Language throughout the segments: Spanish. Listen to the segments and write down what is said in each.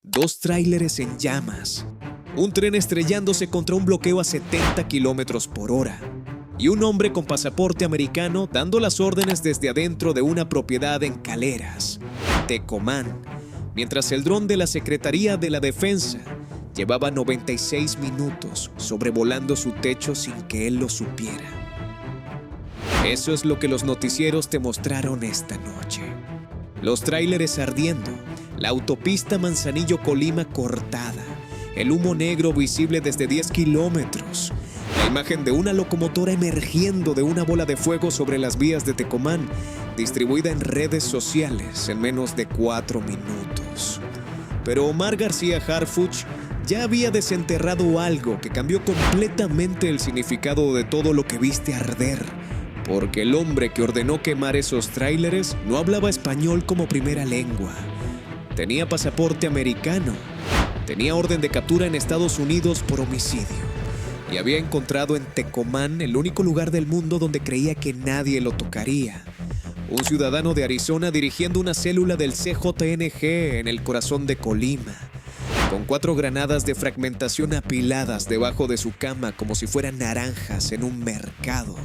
Dos tráileres en llamas, un tren estrellándose contra un bloqueo a 70 kilómetros por hora y un hombre con pasaporte americano dando las órdenes desde adentro de una propiedad en Caleras, Tecomán, mientras el dron de la Secretaría de la Defensa llevaba 96 minutos sobrevolando su techo sin que él lo supiera. Eso es lo que los noticieros te mostraron esta noche. Los tráileres ardiendo, la autopista Manzanillo-Colima cortada, el humo negro visible desde 10 kilómetros, la imagen de una locomotora emergiendo de una bola de fuego sobre las vías de Tecomán, distribuida en redes sociales en menos de 4 minutos. Pero Omar García Harfuch ya había desenterrado algo que cambió completamente el significado de todo lo que viste arder, porque el hombre que ordenó quemar esos tráileres no hablaba español como primera lengua. Tenía pasaporte americano, tenía orden de captura en Estados Unidos por homicidio y había encontrado en Tecomán el único lugar del mundo donde creía que nadie lo tocaría. Un ciudadano de Arizona dirigiendo una célula del CJNG en el corazón de Colima, con 4 granadas de fragmentación apiladas debajo de su cama como si fueran naranjas en un mercado,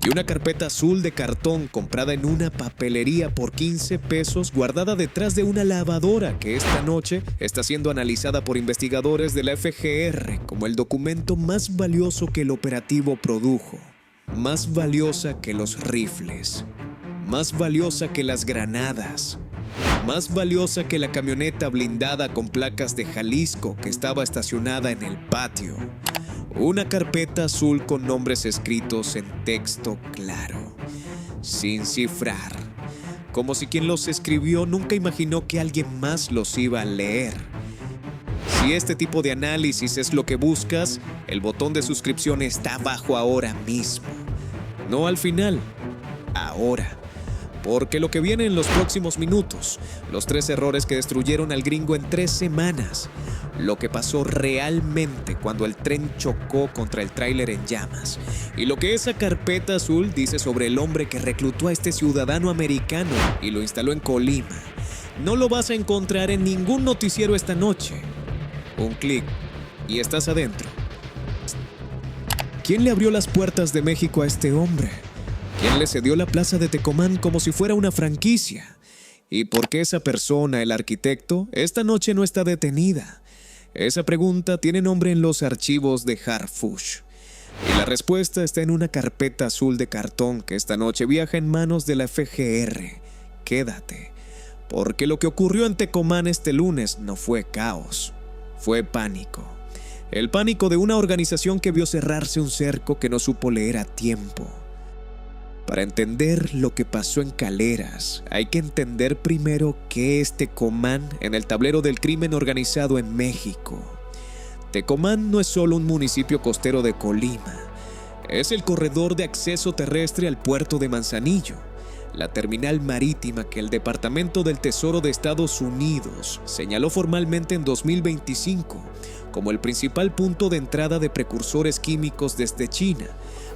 y una carpeta azul de cartón comprada en una papelería por 15 pesos guardada detrás de una lavadora que esta noche está siendo analizada por investigadores de la FGR como el documento más valioso que el operativo produjo, más valiosa que los rifles, más valiosa que las granadas, más valiosa que la camioneta blindada con placas de Jalisco que estaba estacionada en el patio. Una carpeta azul con nombres escritos en texto claro, sin cifrar, como si quien los escribió nunca imaginó que alguien más los iba a leer. Si este tipo de análisis es lo que buscas, el botón de suscripción está abajo ahora mismo. No al final, ahora. Porque lo que viene en los próximos minutos, los 3 errores que destruyeron al gringo en 3 semanas, lo que pasó realmente cuando el tren chocó contra el tráiler en llamas, y lo que esa carpeta azul dice sobre el hombre que reclutó a este ciudadano americano y lo instaló en Colima, no lo vas a encontrar en ningún noticiero esta noche. Un clic y estás adentro. ¿Quién le abrió las puertas de México a este hombre? ¿Quién le cedió la plaza de Tecomán como si fuera una franquicia? ¿Y por qué esa persona, el arquitecto, esta noche no está detenida? Esa pregunta tiene nombre en los archivos de Harfuch. Y la respuesta está en una carpeta azul de cartón que esta noche viaja en manos de la FGR. Quédate, porque lo que ocurrió en Tecomán este lunes no fue caos, fue pánico. El pánico de una organización que vio cerrarse un cerco que no supo leer a tiempo. Para entender lo que pasó en Caleras, hay que entender primero qué es Tecomán en el tablero del crimen organizado en México. Tecomán no es solo un municipio costero de Colima, es el corredor de acceso terrestre al puerto de Manzanillo, la terminal marítima que el Departamento del Tesoro de Estados Unidos señaló formalmente en 2025 como el principal punto de entrada de precursores químicos desde China,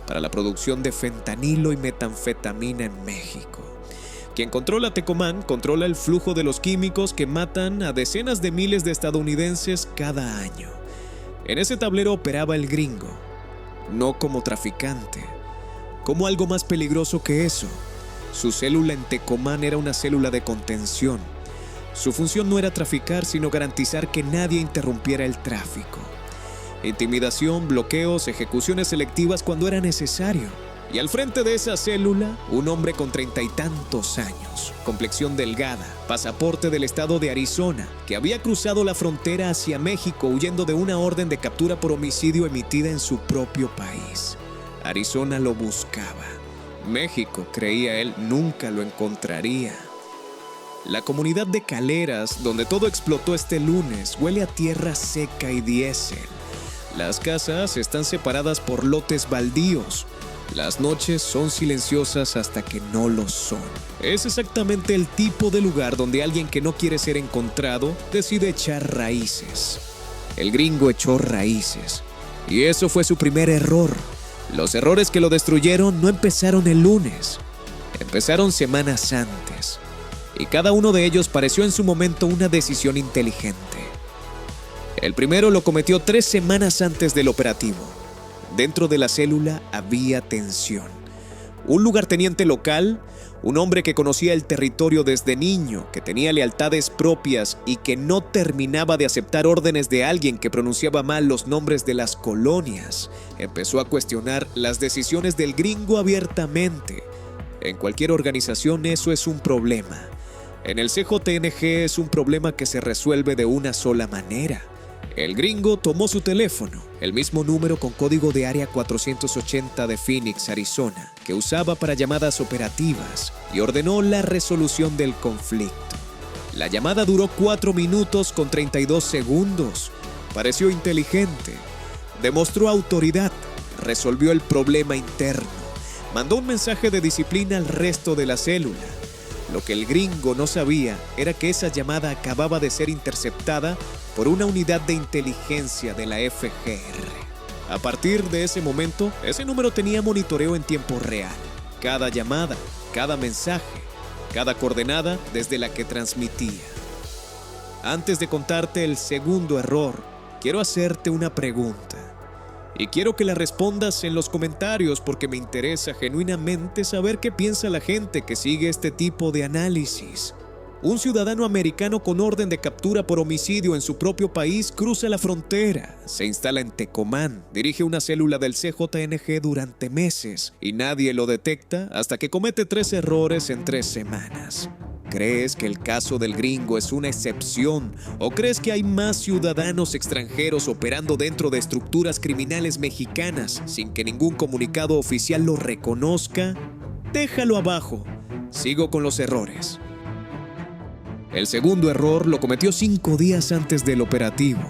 para la producción de fentanilo y metanfetamina en México. Quien controla Tecomán controla el flujo de los químicos que matan a decenas de miles de estadounidenses cada año. En ese tablero operaba el gringo, no como traficante, como algo más peligroso que eso. Su célula en Tecomán era una célula de contención. Su función no era traficar, sino garantizar que nadie interrumpiera el tráfico. Intimidación, bloqueos, ejecuciones selectivas cuando era necesario. Y al frente de esa célula, un hombre con 30 y tantos años, complexión delgada, pasaporte del estado de Arizona, que había cruzado la frontera hacia México huyendo de una orden de captura por homicidio emitida en su propio país. Arizona lo buscaba. México, creía él, nunca lo encontraría. La comunidad de Caleras, donde todo explotó este lunes, huele a tierra seca y diésel. Las casas están separadas por lotes baldíos. Las noches son silenciosas hasta que no lo son. Es exactamente el tipo de lugar donde alguien que no quiere ser encontrado decide echar raíces. El gringo echó raíces. Y eso fue su primer error. Los errores que lo destruyeron no empezaron el lunes. Empezaron semanas antes. Y cada uno de ellos pareció en su momento una decisión inteligente. El primero lo cometió 3 semanas antes del operativo. Dentro de la célula había tensión. Un lugarteniente local, un hombre que conocía el territorio desde niño, que tenía lealtades propias y que no terminaba de aceptar órdenes de alguien que pronunciaba mal los nombres de las colonias, empezó a cuestionar las decisiones del gringo abiertamente. En cualquier organización eso es un problema. En el CJNG es un problema que se resuelve de una sola manera. El gringo tomó su teléfono, el mismo número con código de área 480 de Phoenix, Arizona, que usaba para llamadas operativas, y ordenó la resolución del conflicto. La llamada duró 4 minutos con 32 segundos. Pareció inteligente. Demostró autoridad. Resolvió el problema interno. Mandó un mensaje de disciplina al resto de la célula. Lo que el gringo no sabía era que esa llamada acababa de ser interceptada por una unidad de inteligencia de la FGR. A partir de ese momento, ese número tenía monitoreo en tiempo real. Cada llamada, cada mensaje, cada coordenada desde la que transmitía. Antes de contarte el segundo error, quiero hacerte una pregunta. Y quiero que la respondas en los comentarios porque me interesa genuinamente saber qué piensa la gente que sigue este tipo de análisis. Un ciudadano americano con orden de captura por homicidio en su propio país cruza la frontera, se instala en Tecomán, dirige una célula del CJNG durante meses y nadie lo detecta hasta que comete 3 errores en 3 semanas. ¿Crees que el caso del gringo es una excepción o crees que hay más ciudadanos extranjeros operando dentro de estructuras criminales mexicanas sin que ningún comunicado oficial lo reconozca? Déjalo abajo. Sigo con los errores. El segundo error lo cometió 5 días antes del operativo.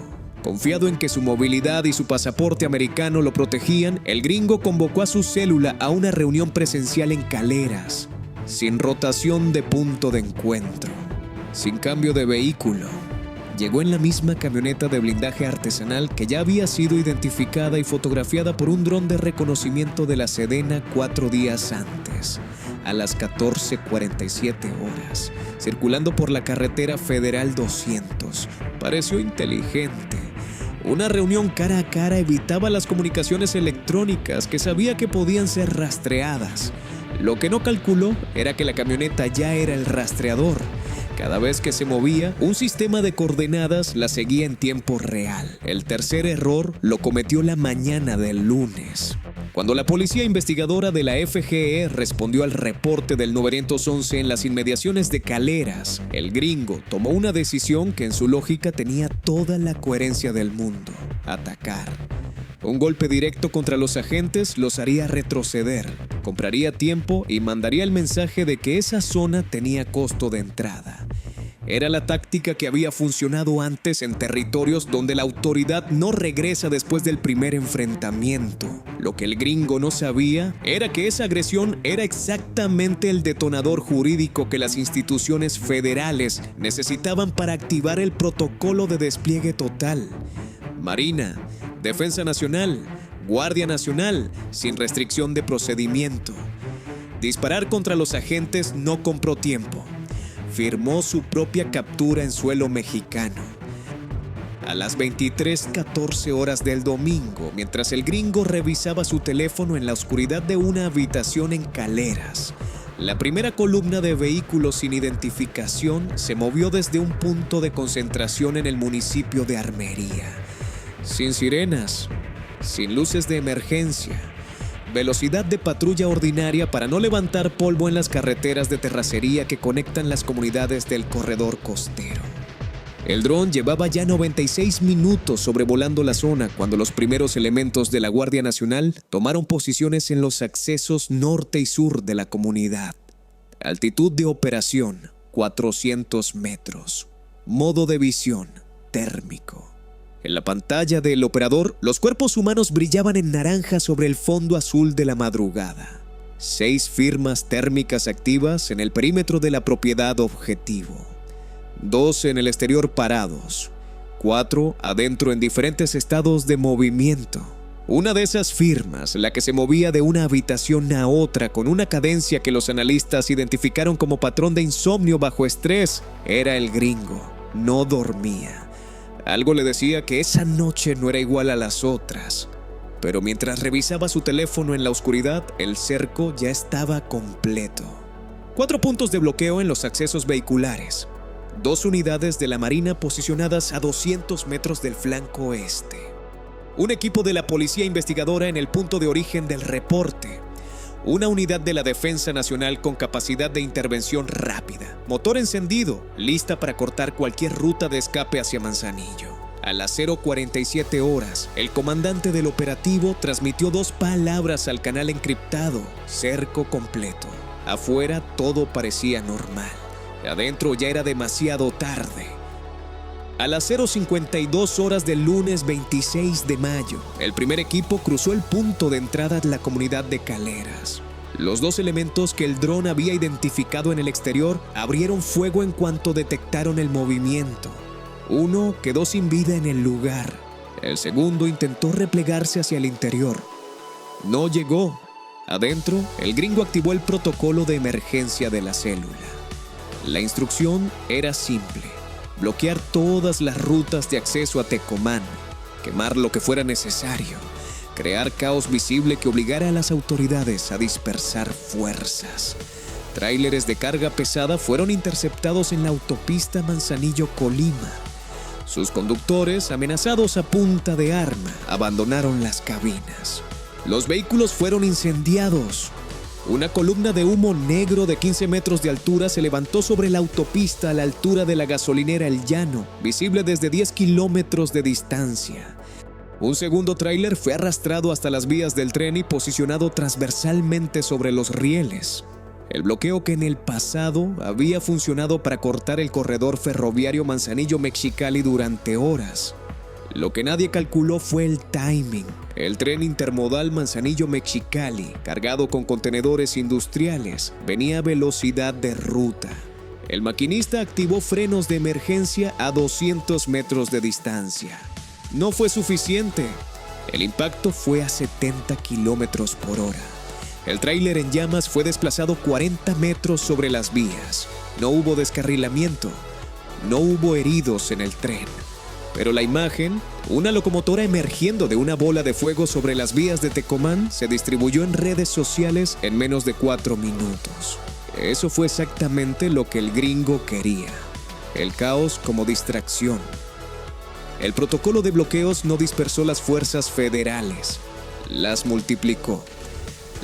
Confiado en que su movilidad y su pasaporte americano lo protegían, el gringo convocó a su célula a una reunión presencial en Caleras, sin rotación de punto de encuentro, sin cambio de vehículo. Llegó en la misma camioneta de blindaje artesanal que ya había sido identificada y fotografiada por un dron de reconocimiento de la Sedena 4 días antes, a las 14:47 horas, circulando por la carretera Federal 200. Pareció inteligente. Una reunión cara a cara evitaba las comunicaciones electrónicas que sabía que podían ser rastreadas. Lo que no calculó era que la camioneta ya era el rastreador. Cada vez que se movía, un sistema de coordenadas la seguía en tiempo real. El tercer error lo cometió la mañana del lunes. Cuando la policía investigadora de la FGE respondió al reporte del 911 en las inmediaciones de Caleras, el gringo tomó una decisión que en su lógica tenía toda la coherencia del mundo: atacar. Un golpe directo contra los agentes los haría retroceder, compraría tiempo y mandaría el mensaje de que esa zona tenía costo de entrada. Era la táctica que había funcionado antes en territorios donde la autoridad no regresa después del primer enfrentamiento. Lo que el gringo no sabía era que esa agresión era exactamente el detonador jurídico que las instituciones federales necesitaban para activar el protocolo de despliegue total. Marina, Defensa Nacional, Guardia Nacional, sin restricción de procedimiento. Disparar contra los agentes no compró tiempo. Firmó su propia captura en suelo mexicano. A las 23:14 horas del domingo, mientras el gringo revisaba su teléfono en la oscuridad de una habitación en Caleras, la primera columna de vehículos sin identificación se movió desde un punto de concentración en el municipio de Armería. Sin sirenas, sin luces de emergencia, velocidad de patrulla ordinaria para no levantar polvo en las carreteras de terracería que conectan las comunidades del corredor costero. El dron llevaba ya 96 minutos sobrevolando la zona cuando los primeros elementos de la Guardia Nacional tomaron posiciones en los accesos norte y sur de la comunidad. Altitud de operación, 400 metros. Modo de visión, térmico. En la pantalla del operador, los cuerpos humanos brillaban en naranja sobre el fondo azul de la madrugada. 6 firmas térmicas activas en el perímetro de la propiedad objetivo. 2 en el exterior parados. 4 adentro en diferentes estados de movimiento. Una de esas firmas, la que se movía de una habitación a otra con una cadencia que los analistas identificaron como patrón de insomnio bajo estrés, era el gringo. No dormía. Algo le decía que esa noche no era igual a las otras. Pero mientras revisaba su teléfono en la oscuridad, el cerco ya estaba completo. 4 puntos de bloqueo en los accesos vehiculares. 2 unidades de la Marina posicionadas a 200 metros del flanco oeste. Un equipo de la Policía Investigadora en el punto de origen del reporte. Una unidad de la Defensa Nacional con capacidad de intervención rápida. Motor encendido, lista para cortar cualquier ruta de escape hacia Manzanillo. A las 0:47 horas, el comandante del operativo transmitió 2 palabras al canal encriptado: cerco completo. Afuera todo parecía normal. Adentro ya era demasiado tarde. A las 0:52 horas del lunes 26 de mayo, el primer equipo cruzó el punto de entrada de la comunidad de Caleras. Los 2 elementos que el dron había identificado en el exterior abrieron fuego en cuanto detectaron el movimiento. Uno quedó sin vida en el lugar. El segundo intentó replegarse hacia el interior. No llegó. Adentro, el gringo activó el protocolo de emergencia de la célula. La instrucción era simple: bloquear todas las rutas de acceso a Tecomán, quemar lo que fuera necesario, crear caos visible que obligara a las autoridades a dispersar fuerzas. Tráileres de carga pesada fueron interceptados en la autopista Manzanillo-Colima. Sus conductores, amenazados a punta de arma, abandonaron las cabinas. Los vehículos fueron incendiados. Una columna de humo negro de 15 metros de altura se levantó sobre la autopista a la altura de la gasolinera El Llano, visible desde 10 kilómetros de distancia. Un segundo tráiler fue arrastrado hasta las vías del tren y posicionado transversalmente sobre los rieles. El bloqueo que en el pasado había funcionado para cortar el corredor ferroviario Manzanillo-Mexicali durante horas. Lo que nadie calculó fue el timing. El tren intermodal Manzanillo-Mexicali, cargado con contenedores industriales, venía a velocidad de ruta. El maquinista activó frenos de emergencia a 200 metros de distancia. No fue suficiente. El impacto fue a 70 kilómetros por hora. El tráiler en llamas fue desplazado 40 metros sobre las vías. No hubo descarrilamiento. No hubo heridos en el tren. Pero la imagen, una locomotora emergiendo de una bola de fuego sobre las vías de Tecomán, se distribuyó en redes sociales en menos de 4 minutos. Eso fue exactamente lo que el gringo quería: el caos como distracción. El protocolo de bloqueos no dispersó las fuerzas federales, las multiplicó.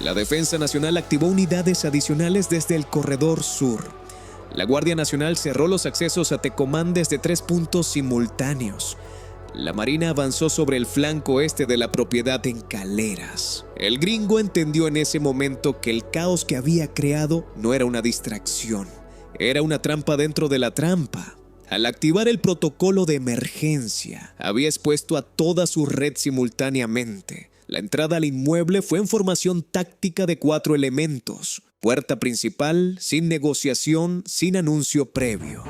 La Defensa Nacional activó unidades adicionales desde el corredor sur. La Guardia Nacional cerró los accesos a Tecomán desde 3 puntos simultáneos. La Marina avanzó sobre el flanco oeste de la propiedad en Caleras. El gringo entendió en ese momento que el caos que había creado no era una distracción, era una trampa dentro de la trampa. Al activar el protocolo de emergencia, había expuesto a toda su red simultáneamente. La entrada al inmueble fue en formación táctica de 4 elementos. Puerta principal, sin negociación, sin anuncio previo.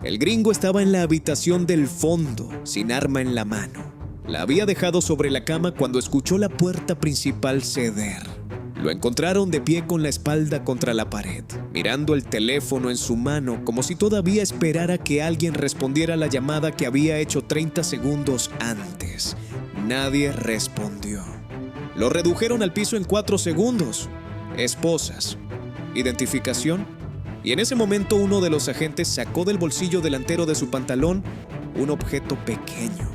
El gringo estaba en la habitación del fondo, sin arma en la mano. La había dejado sobre la cama cuando escuchó la puerta principal ceder. Lo encontraron de pie con la espalda contra la pared, mirando el teléfono en su mano como si todavía esperara que alguien respondiera a la llamada que había hecho 30 segundos antes. Nadie respondió. Lo redujeron al piso en 4 segundos. Esposas. Identificación. Y en ese momento uno de los agentes sacó del bolsillo delantero de su pantalón un objeto pequeño.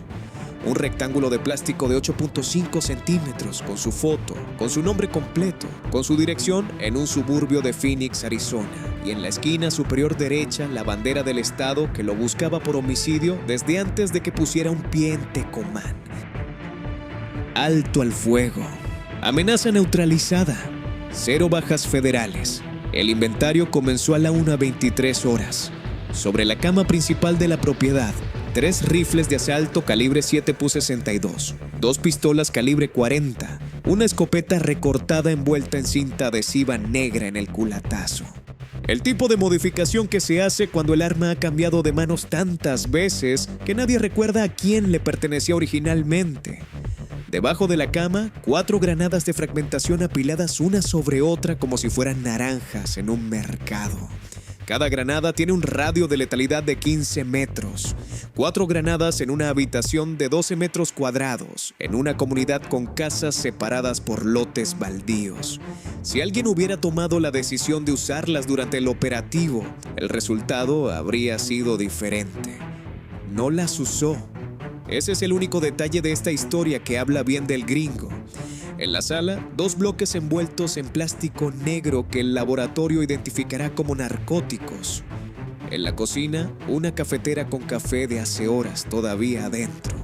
Un rectángulo de plástico de 8.5 centímetros con su foto, con su nombre completo, con su dirección en un suburbio de Phoenix, Arizona. Y en la esquina superior derecha la bandera del estado que lo buscaba por homicidio desde antes de que pusiera un pie en Tecomán. Alto al fuego. Amenaza neutralizada. 0 bajas federales. El inventario comenzó a la 1:23 horas. Sobre la cama principal de la propiedad, 3 rifles de asalto calibre 7.62, 2 pistolas calibre 40, una escopeta recortada envuelta en cinta adhesiva negra en el culatazo. El tipo de modificación que se hace cuando el arma ha cambiado de manos tantas veces que nadie recuerda a quién le pertenecía originalmente. Debajo de la cama, 4 granadas de fragmentación apiladas una sobre otra como si fueran naranjas en un mercado. Cada granada tiene un radio de letalidad de 15 metros. 4 granadas en una habitación de 12 metros cuadrados, en una comunidad con casas separadas por lotes baldíos. Si alguien hubiera tomado la decisión de usarlas durante el operativo, el resultado habría sido diferente. No las usó. Ese es el único detalle de esta historia que habla bien del gringo. En la sala, 2 bloques envueltos en plástico negro que el laboratorio identificará como narcóticos. En la cocina, una cafetera con café de hace horas todavía adentro.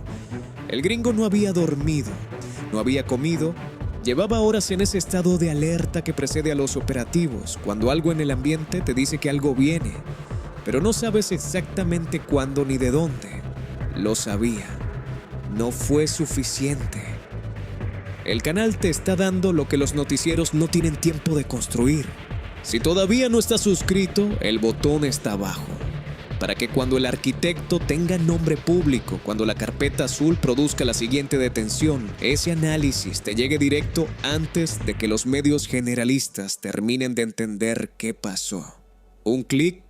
El gringo no había dormido, no había comido, llevaba horas en ese estado de alerta que precede a los operativos, cuando algo en el ambiente te dice que algo viene, pero no sabes exactamente cuándo ni de dónde. Lo sabía. No fue suficiente. El canal te está dando lo que los noticieros no tienen tiempo de construir. Si todavía no estás suscrito, el botón está abajo. Para que cuando el arquitecto tenga nombre público, cuando la carpeta azul produzca la siguiente detención, ese análisis te llegue directo antes de que los medios generalistas terminen de entender qué pasó. Un clic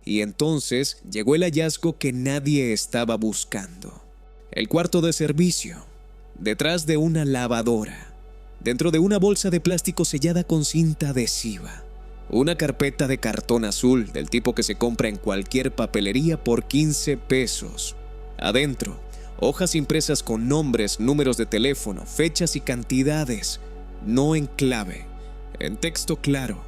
y entonces llegó el hallazgo que nadie estaba buscando. El cuarto de servicio. Detrás de una lavadora, dentro de una bolsa de plástico sellada con cinta adhesiva, una carpeta de cartón azul del tipo que se compra en cualquier papelería por 15 pesos. Adentro, hojas impresas con nombres, números de teléfono, fechas y cantidades, no en clave, en texto claro,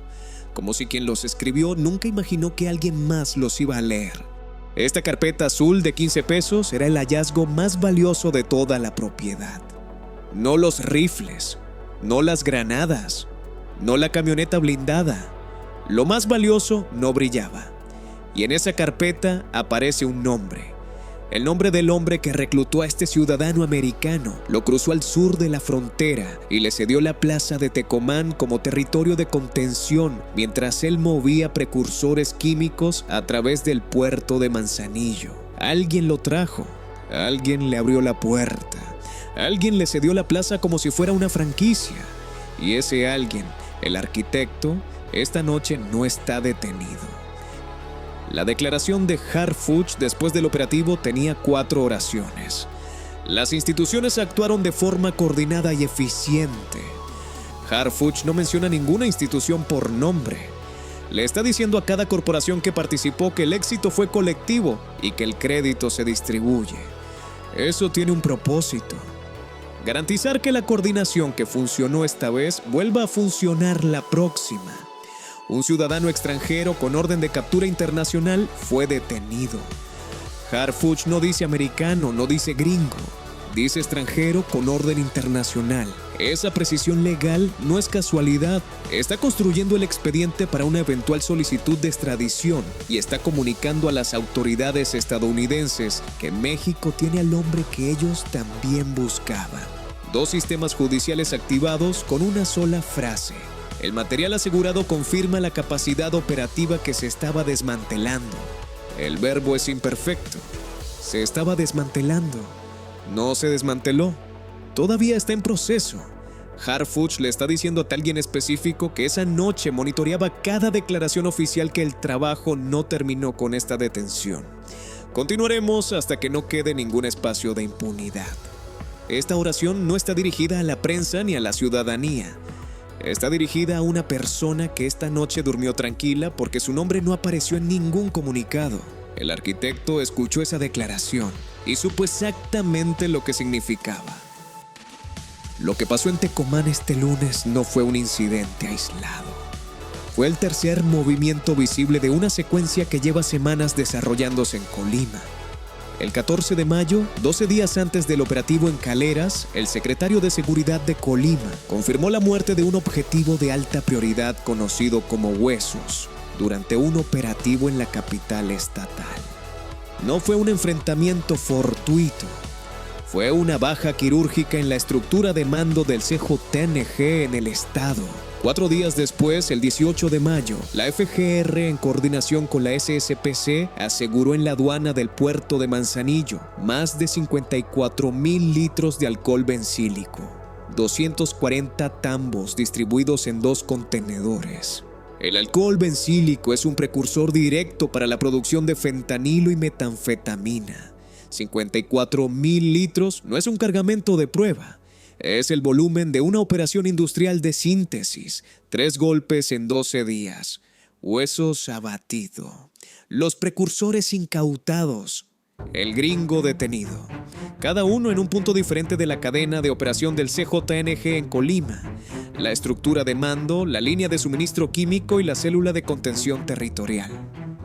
como si quien los escribió nunca imaginó que alguien más los iba a leer. Esta carpeta azul de 15 pesos era el hallazgo más valioso de toda la propiedad. No los rifles, no las granadas, no la camioneta blindada. Lo más valioso no brillaba. Y en esa carpeta aparece un nombre. El nombre del hombre que reclutó a este ciudadano americano, lo cruzó al sur de la frontera y le cedió la plaza de Tecomán como territorio de contención mientras él movía precursores químicos a través del puerto de Manzanillo. Alguien lo trajo, alguien le abrió la puerta, alguien le cedió la plaza como si fuera una franquicia. Y ese alguien, el arquitecto, esta noche no está detenido. La declaración de Harfuch después del operativo tenía 4 oraciones. Las instituciones actuaron de forma coordinada y eficiente. Harfuch no menciona ninguna institución por nombre. Le está diciendo a cada corporación que participó que el éxito fue colectivo y que el crédito se distribuye. Eso tiene un propósito: garantizar que la coordinación que funcionó esta vez vuelva a funcionar la próxima. Un ciudadano extranjero con orden de captura internacional fue detenido. Harfuch no dice americano, no dice gringo, dice extranjero con orden internacional. Esa precisión legal no es casualidad. Está construyendo el expediente para una eventual solicitud de extradición y está comunicando a las autoridades estadounidenses que México tiene al hombre que ellos también buscaban. 2 sistemas judiciales activados con una sola frase. El material asegurado confirma la capacidad operativa que se estaba desmantelando. El verbo es imperfecto. Se estaba desmantelando. No se desmanteló. Todavía está en proceso. Harfuch le está diciendo a alguien específico que esa noche monitoreaba cada declaración oficial que el trabajo no terminó con esta detención. Continuaremos hasta que no quede ningún espacio de impunidad. Esta oración no está dirigida a la prensa ni a la ciudadanía. Está dirigida a una persona que esta noche durmió tranquila porque su nombre no apareció en ningún comunicado. El arquitecto escuchó esa declaración y supo exactamente lo que significaba. Lo que pasó en Tecomán este lunes no fue un incidente aislado. Fue el tercer movimiento visible de una secuencia que lleva semanas desarrollándose en Colima. El 14 de mayo, 12 días antes del operativo en Caleras, el secretario de Seguridad de Colima confirmó la muerte de un objetivo de alta prioridad conocido como Huesos durante un operativo en la capital estatal. No fue un enfrentamiento fortuito, fue una baja quirúrgica en la estructura de mando del CJTNG en el estado. 4 días después, el 18 de mayo, la FGR, en coordinación con la SSPC, aseguró en la aduana del puerto de Manzanillo más de 54,000 litros de alcohol bencílico, 240 tambos distribuidos en 2 contenedores. El alcohol bencílico es un precursor directo para la producción de fentanilo y metanfetamina. 54,000 litros no es un cargamento de prueba. Es el volumen de una operación industrial de síntesis. 3 golpes en 12 días. Huesos abatido. Los precursores incautados. El gringo detenido. Cada uno en un punto diferente de la cadena de operación del CJNG en Colima. La estructura de mando, la línea de suministro químico y la célula de contención territorial.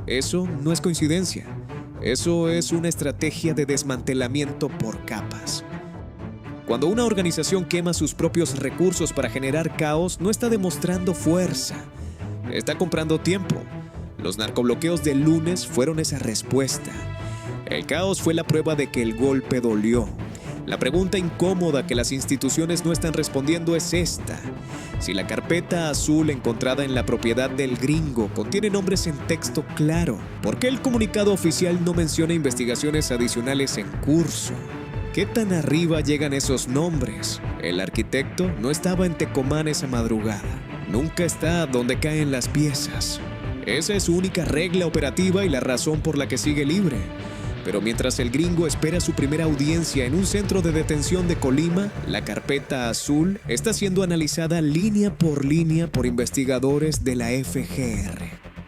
Eso no es coincidencia. Eso es una estrategia de desmantelamiento por capas. Cuando una organización quema sus propios recursos para generar caos, no está demostrando fuerza. Está comprando tiempo. Los narcobloqueos del lunes fueron esa respuesta. El caos fue la prueba de que el golpe dolió. La pregunta incómoda que las instituciones no están respondiendo es esta. Si la carpeta azul encontrada en la propiedad del gringo contiene nombres en texto claro, ¿por qué el comunicado oficial no menciona investigaciones adicionales en curso? ¿Qué tan arriba llegan esos nombres? El arquitecto no estaba en Tecomán esa madrugada. Nunca está donde caen las piezas. Esa es su única regla operativa y la razón por la que sigue libre. Pero mientras el gringo espera su primera audiencia en un centro de detención de Colima, la carpeta azul está siendo analizada línea por investigadores de la FGR.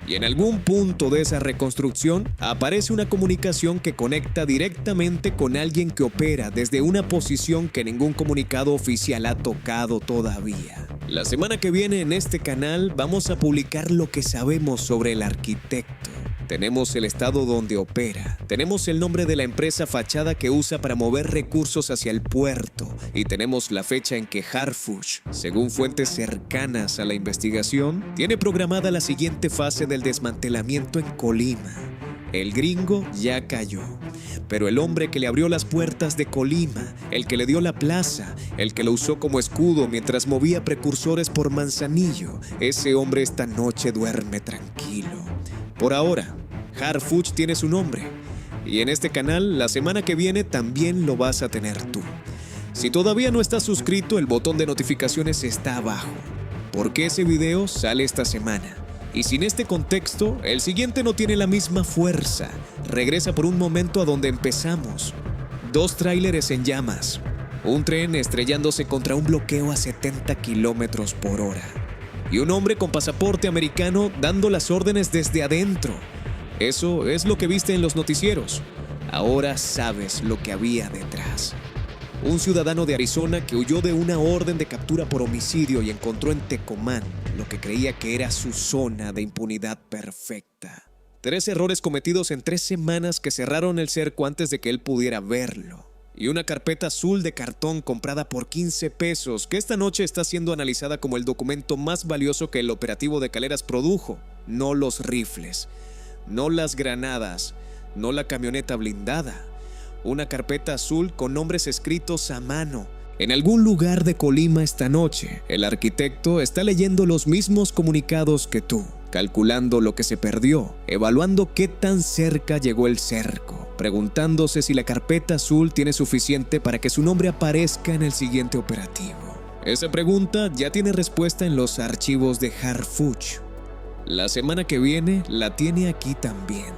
Y en algún punto de esa reconstrucción aparece una comunicación que conecta directamente con alguien que opera desde una posición que ningún comunicado oficial ha tocado todavía. La semana que viene en este canal vamos a publicar lo que sabemos sobre el arquitecto. Tenemos el estado donde opera, tenemos el nombre de la empresa fachada que usa para mover recursos hacia el puerto y tenemos la fecha en que Harfuch, según fuentes cercanas a la investigación, tiene programada la siguiente fase del desmantelamiento en Colima. El gringo ya cayó, pero el hombre que le abrió las puertas de Colima, el que le dio la plaza, el que lo usó como escudo mientras movía precursores por Manzanillo, ese hombre esta noche duerme tranquilo. Por ahora, Harfuch tiene su nombre, y en este canal la semana que viene también lo vas a tener tú. Si todavía no estás suscrito, el botón de notificaciones está abajo, porque ese video sale esta semana. Y sin este contexto, el siguiente no tiene la misma fuerza. Regresa por un momento a donde empezamos. 2 tráileres en llamas, un tren estrellándose contra un bloqueo a 70 kilómetros por hora. Y un hombre con pasaporte americano dando las órdenes desde adentro. Eso es lo que viste en los noticieros. Ahora sabes lo que había detrás. Un ciudadano de Arizona que huyó de una orden de captura por homicidio y encontró en Tecomán lo que creía que era su zona de impunidad perfecta. 3 errores cometidos en 3 semanas que cerraron el cerco antes de que él pudiera verlo. Y una carpeta azul de cartón comprada por 15 pesos que esta noche está siendo analizada como el documento más valioso que el operativo de Caleras produjo. No los rifles, no las granadas, no la camioneta blindada. Una carpeta azul con nombres escritos a mano. En algún lugar de Colima esta noche, el arquitecto está leyendo los mismos comunicados que tú, calculando lo que se perdió, evaluando qué tan cerca llegó el cerco, preguntándose si la carpeta azul tiene suficiente para que su nombre aparezca en el siguiente operativo. Esa pregunta ya tiene respuesta en los archivos de Harfuch. La semana que viene la tiene aquí también.